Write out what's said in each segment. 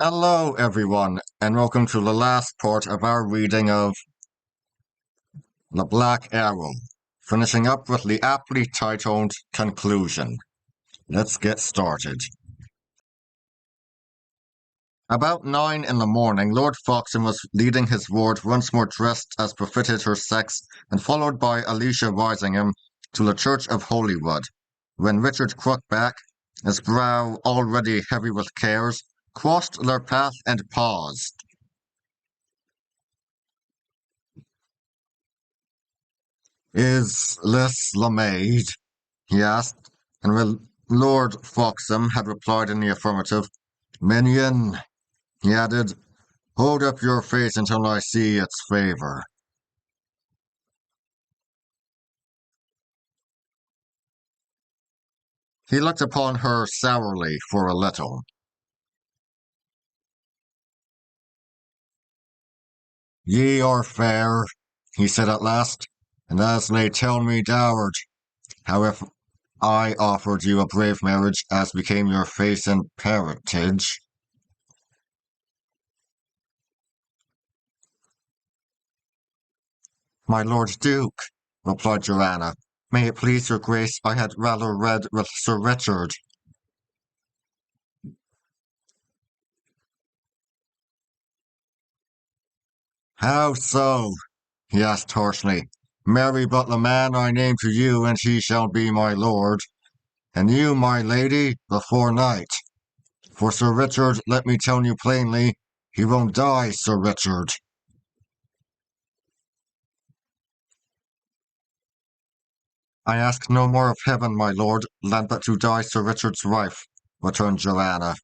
Hello, everyone, and welcome to the last part of our reading of The Black Arrow, finishing up with the aptly titled conclusion. Let's get started. About 9 in the morning, Lord Foxham was leading his ward, once more dressed as befitted her sex, and followed by Alicia Risingham, to the Church of Holywood, when Richard Crookback, his brow already heavy with cares, crossed their path and paused. "Is this the maid?" he asked, and when Lord Foxham had replied in the affirmative, "Minion," he added, "hold up your face until I see its favour." He looked upon her sourly for a little. "Ye are fair," he said at last, "and as they tell me dowered. How if I offered you a brave marriage as became your face and parentage?" "My Lord Duke," replied Joanna, "may it please your grace, I had rather read with Sir Richard." "How so?" he asked harshly. "Marry but the man I name to you, and he shall be my lord, and you my lady, before night. For Sir Richard, let me tell you plainly, he won't die, Sir Richard." "I ask no more of heaven, my lord, than but to die Sir Richard's wife," returned Joanna.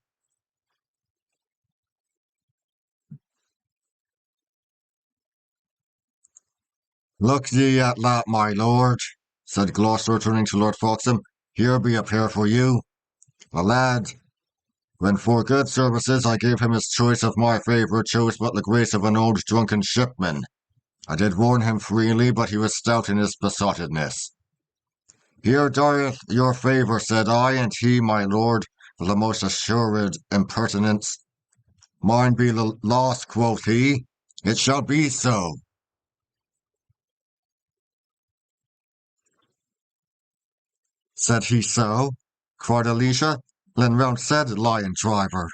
"Look ye at that, my lord," said Gloucester, turning to Lord Foxham. "Here be a pair for you. The lad, when for good services I gave him his choice of my favour, chose but the grace of an old drunken shipman. I did warn him freely, but he was stout in his besottedness. Here dieth your favour, said I, and he, my lord, with the most assured impertinence. Mine be the loss, quoth he. It shall be so. Said he so? Cried Alicia. Then round said lion driver.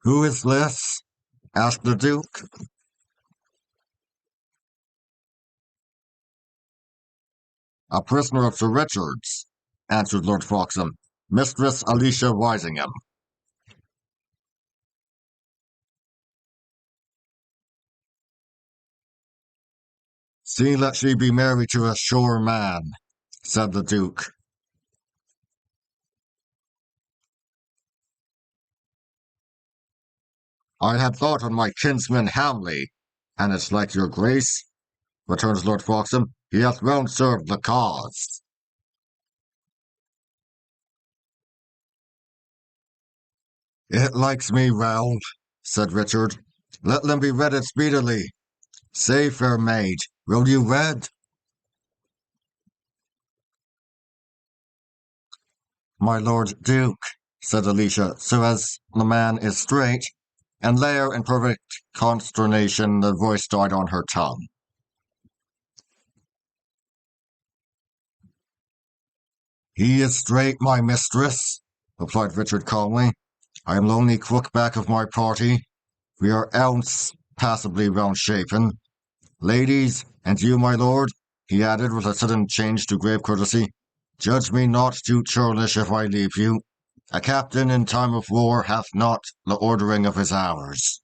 Who is this? Asked the Duke. A prisoner of Sir Richard's, answered Lord Foxham. Mistress Alicia Risingham. See that she be married to a sure man, said the Duke. I had thought on my kinsman Hamley, and it's like your grace, returns Lord Foxham, he hath well served the cause. It likes me well, said Richard. Let them be wedded speedily. Say, fair maid, will you wed? My Lord Duke, said Alicia, so as the man is straight, and there in perfect consternation the voice died on her tongue. He is straight, my mistress, replied Richard calmly. I am the only crookback of my party. We are ounce passably round-shapen. Ladies, and you, my lord, he added with a sudden change to grave courtesy, judge me not too churlish if I leave you. A captain in time of war hath not the ordering of his hours.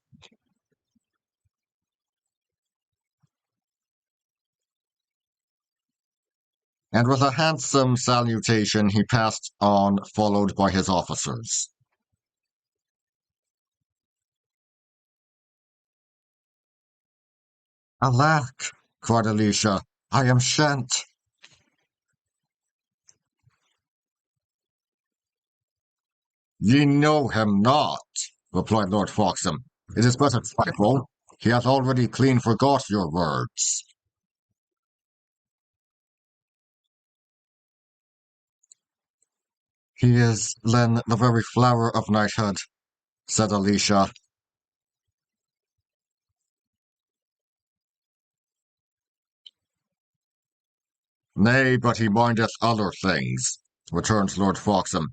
And with a handsome salutation he passed on, followed by his officers. Alack, cried Alicia, I am shent. Ye know him not, replied Lord Foxham. It is but a trifle. He hath already clean forgot your words. He is then the very flower of knighthood, said Alicia. Nay, but he mindeth other things, returned Lord Foxham.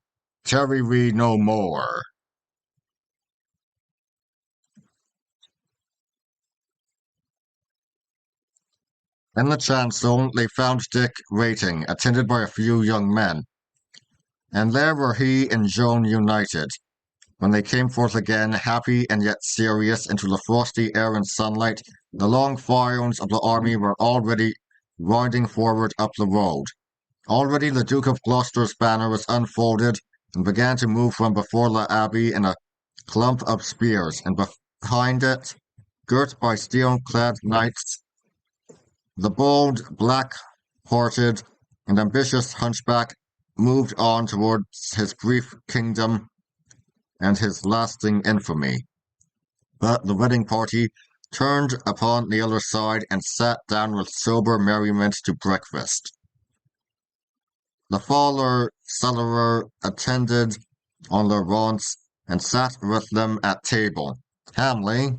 Tarry we no more. In the chancel they found Dick waiting, attended by a few young men, and there were he and Joan united. When they came forth again, happy and yet serious, into the frosty air and sunlight, the long files of the army were already riding forward up the road. Already the Duke of Gloucester's banner was unfolded and began to move from before the abbey in a clump of spears, and behind it, girt by steel-clad knights, the bold, black-hearted, and ambitious hunchback moved on towards his brief kingdom and his lasting infamy. But the wedding party turned upon the other side and sat down with sober merriment to breakfast. The faller cellarer attended on their wants and sat with them at table. Hamley,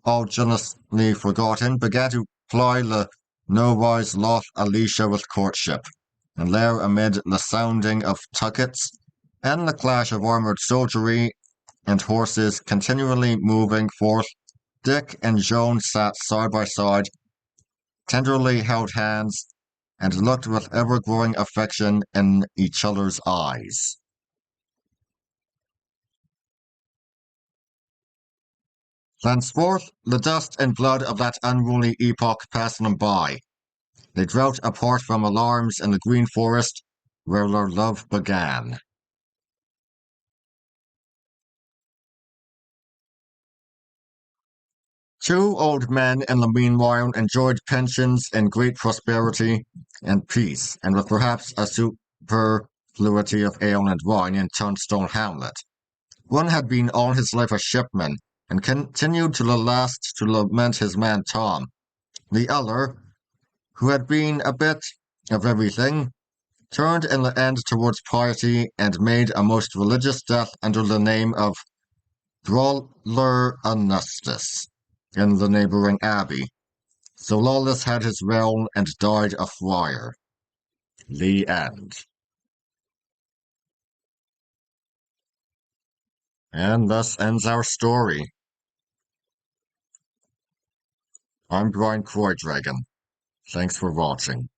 all jealously forgotten, began to ply the nowise loth Alicia with courtship, and there amid the sounding of tuckets and the clash of armoured soldiery and horses continually moving forth, Dick and Joan sat side by side, tenderly held hands, and looked with ever-growing affection in each other's eyes. Thenceforth, the dust and blood of that unruly epoch passed them by. They dwelt apart from alarms in the green forest where their love began. Two old men in the meanwhile enjoyed pensions in great prosperity and peace, and with perhaps a superfluity of ale and wine in Tunstall hamlet. One had been all his life a shipman, and continued to the last to lament his man Tom. The other, who had been a bit of everything, turned in the end towards piety and made a most religious death under the name of Brawler Anustus in the neighbouring abbey. So Lawless had his realm and died a friar. The end. And thus ends our story. I'm Bryan Dragon. Thanks for watching.